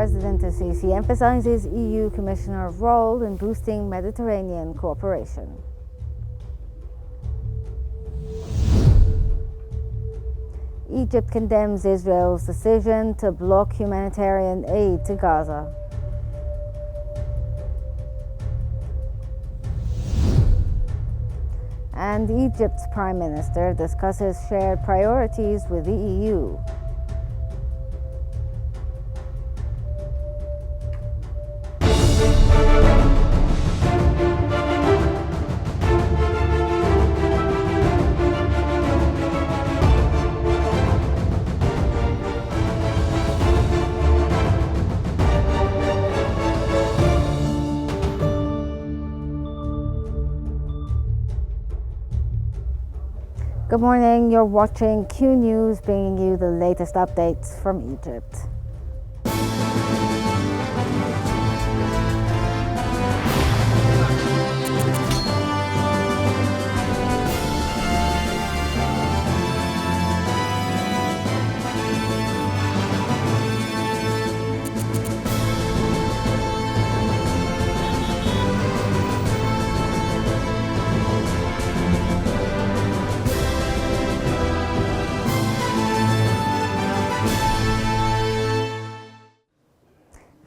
President Sisi emphasizes EU Commissioner's role in boosting Mediterranean cooperation. Egypt condemns Israel's decision to block humanitarian aid to Gaza. And Egypt's Prime Minister discusses shared priorities with the EU. Good morning, you're watching Q News, bringing you the latest updates from Egypt.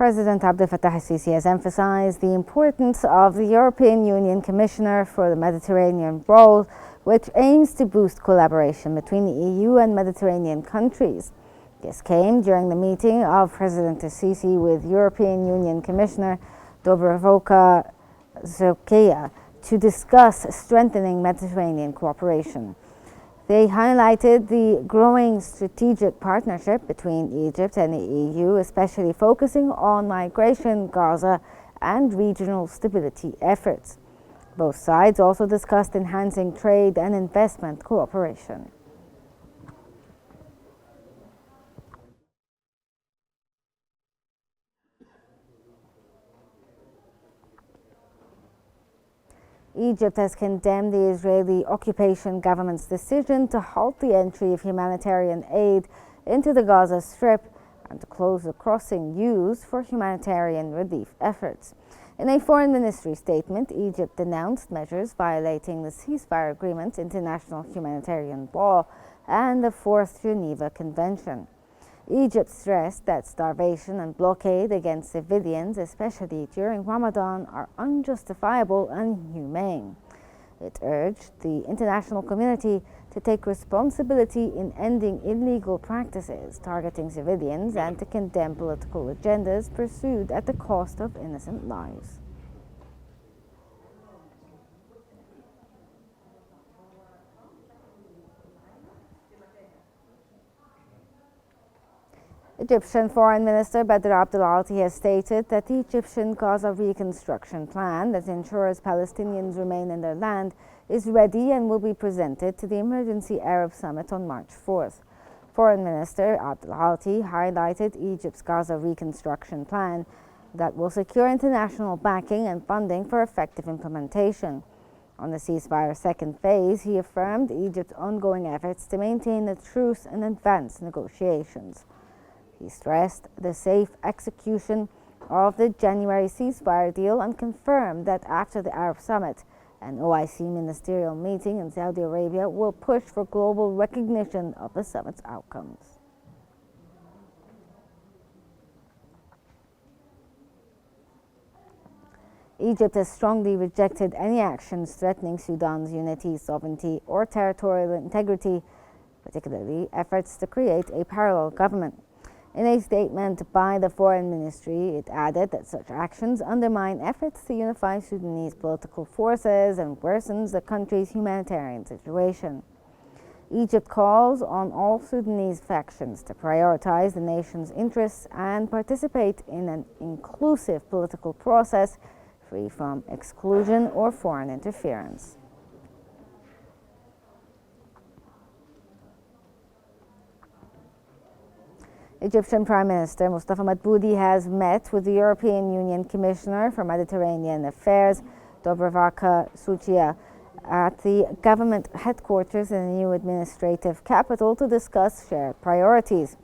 President Abdel Fattah el-Sisi has emphasized the importance of the European Union Commissioner for the Mediterranean role, which aims to boost collaboration between the EU and Mediterranean countries. This came during the meeting of President el-Sisi with European Union Commissioner Dubravka Zokaya to discuss strengthening Mediterranean cooperation. They highlighted the growing strategic partnership between Egypt and the EU, especially focusing on migration, Gaza, and regional stability efforts. Both sides also discussed enhancing trade and investment cooperation. Egypt has condemned the Israeli occupation government's decision to halt the entry of humanitarian aid into the Gaza Strip and to close the crossing used for humanitarian relief efforts. In a foreign ministry statement, Egypt denounced measures violating the ceasefire agreement, international humanitarian law, and the Fourth Geneva Convention. Egypt stressed that starvation and blockade against civilians, especially during Ramadan, are unjustifiable and inhumane. It urged the international community to take responsibility in ending illegal practices targeting civilians and to condemn political agendas pursued at the cost of innocent lives. Egyptian Foreign Minister Badr Abdelalti has stated that the Egyptian Gaza reconstruction plan that ensures Palestinians remain in their land is ready and will be presented to the Emergency Arab Summit on March 4th. Foreign Minister Abdelalti highlighted Egypt's Gaza reconstruction plan that will secure international backing and funding for effective implementation. On the ceasefire's second phase, he affirmed Egypt's ongoing efforts to maintain a truce and advance negotiations. He stressed the safe execution of the January ceasefire deal and confirmed that after the Arab Summit, an OIC ministerial meeting in Saudi Arabia will push for global recognition of the summit's outcomes. Egypt has strongly rejected any actions threatening Sudan's unity, sovereignty, or territorial integrity, particularly efforts to create a parallel government. In a statement by the Foreign Ministry, it added that such actions undermine efforts to unify Sudanese political forces and worsens the country's humanitarian situation. Egypt calls on all Sudanese factions to prioritize the nation's interests and participate in an inclusive political process free from exclusion or foreign interference. Egyptian Prime Minister Mustafa Madbouli has met with the European Union Commissioner for Mediterranean Affairs, Dubravka Zokaya, at the government headquarters in the new administrative capital to discuss shared priorities.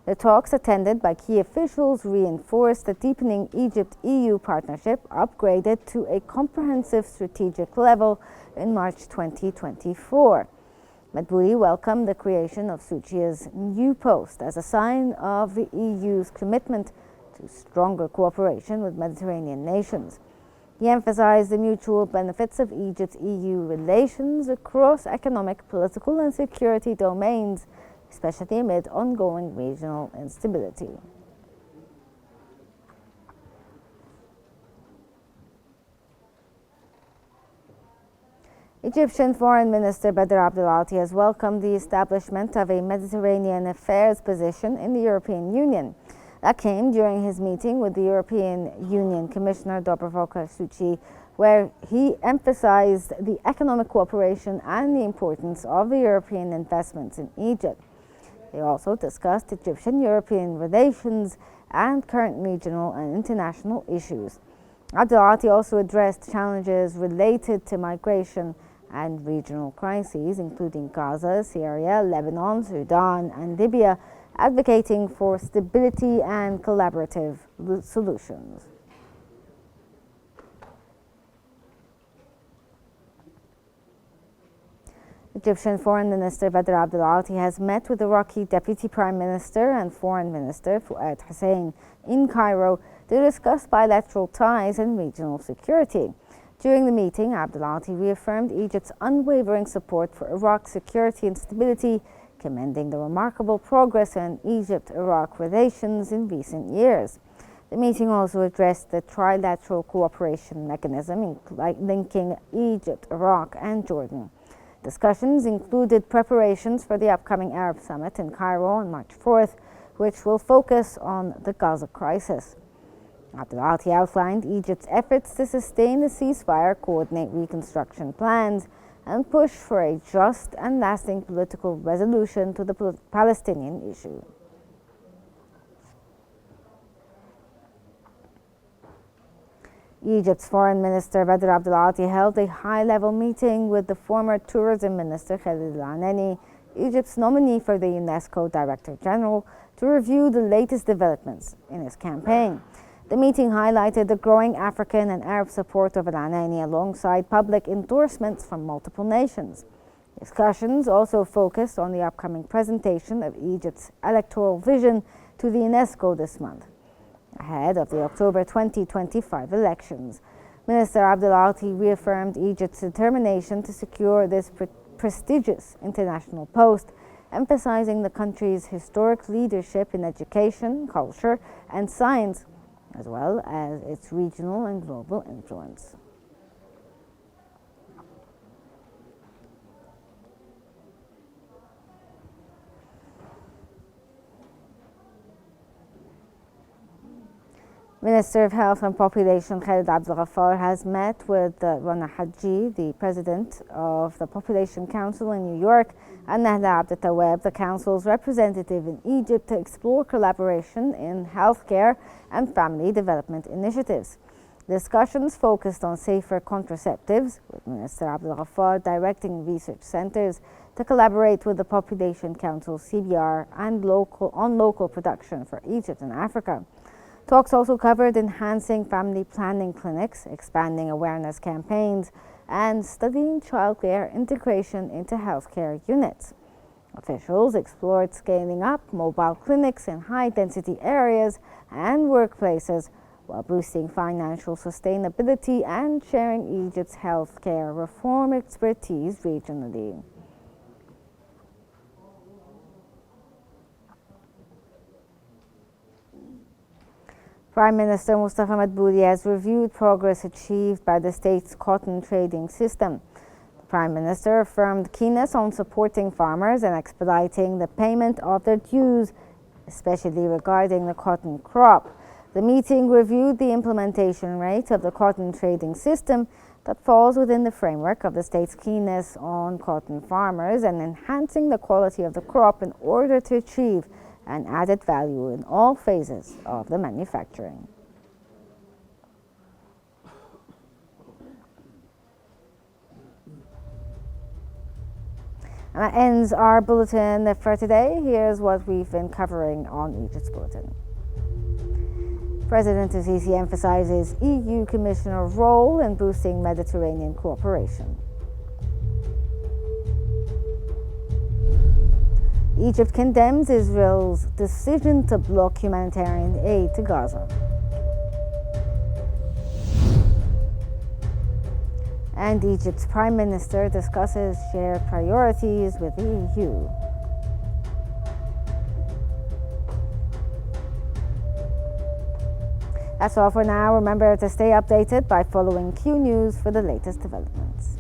The talks, attended by key officials, reinforced the deepening Egypt-EU partnership, upgraded to a comprehensive strategic level in March 2024. Madbouli welcomed the creation of Suchia's new post as a sign of the EU's commitment to stronger cooperation with Mediterranean nations. He emphasized the mutual benefits of Egypt-EU relations across economic, political, and security domains, especially amid ongoing regional instability. Egyptian Foreign Minister Badr Abdelalty has welcomed the establishment of a Mediterranean affairs position in the European Union. That came during his meeting with the European Union Commissioner Dubravka Šuica, where he emphasized the economic cooperation and the importance of the European investments in Egypt. They also discussed Egyptian-European relations and current regional and international issues. Abdelalty also addressed challenges related to migration and regional crises, including Gaza, Syria, Lebanon, Sudan, and Libya, advocating for stability and collaborative solutions. Egyptian Foreign Minister Badr Abdelalty has met with Iraqi Deputy Prime Minister and Foreign Minister Fuad Hussein in Cairo to discuss bilateral ties and regional security. During the meeting, Abdelalty reaffirmed Egypt's unwavering support for Iraq's security and stability, commending the remarkable progress in Egypt-Iraq relations in recent years. The meeting also addressed the trilateral cooperation mechanism linking Egypt, Iraq, and Jordan. Discussions included preparations for the upcoming Arab Summit in Cairo on March 4th, which will focus on the Gaza crisis. Abdelalty outlined Egypt's efforts to sustain the ceasefire, coordinate reconstruction plans, and push for a just and lasting political resolution to the Palestinian issue. Egypt's Foreign Minister Badr Abdelalty held a high-level meeting with the former Tourism Minister Khalid al-Anani, Egypt's nominee for the UNESCO Director General, to review the latest developments in his campaign. The meeting highlighted the growing African and Arab support of al-Anani alongside public endorsements from multiple nations. Discussions also focused on the upcoming presentation of Egypt's electoral vision to the UNESCO this month, ahead of the October 2025 elections. Minister Abdelalty reaffirmed Egypt's determination to secure this prestigious international post, emphasizing the country's historic leadership in education, culture, and science, as well as its regional and global influence. Minister of Health and Population Khalid Abdelghaffar has met with Rana Haji, the president of the Population Council in New York, and Nahla Abdeltawab, the council's representative in Egypt, to explore collaboration in healthcare and family development initiatives. Discussions focused on safer contraceptives, with Minister Abdelghaffar directing research centers to collaborate with the Population Council CBR and on local production for Egypt and Africa. Talks also covered enhancing family planning clinics, expanding awareness campaigns, and studying childcare integration into healthcare units. Officials explored scaling up mobile clinics in high-density areas and workplaces, while boosting financial sustainability and sharing Egypt's healthcare reform expertise regionally. Prime Minister Mustafa Madbouli has reviewed progress achieved by the state's cotton trading system. The Prime Minister affirmed keenness on supporting farmers and expediting the payment of their dues, especially regarding the cotton crop. The meeting reviewed the implementation rate of the cotton trading system that falls within the framework of the state's keenness on cotton farmers and enhancing the quality of the crop in order to achieve and added value in all phases of the manufacturing. And that ends our bulletin for today. Here's what we've been covering on Egypt's bulletin. President Sisi emphasizes EU Commissioner role in boosting Mediterranean cooperation. Egypt condemns Israel's decision to block humanitarian aid to Gaza. And Egypt's Prime Minister discusses shared priorities with the EU. That's all for now. Remember to stay updated by following Qnews for the latest developments.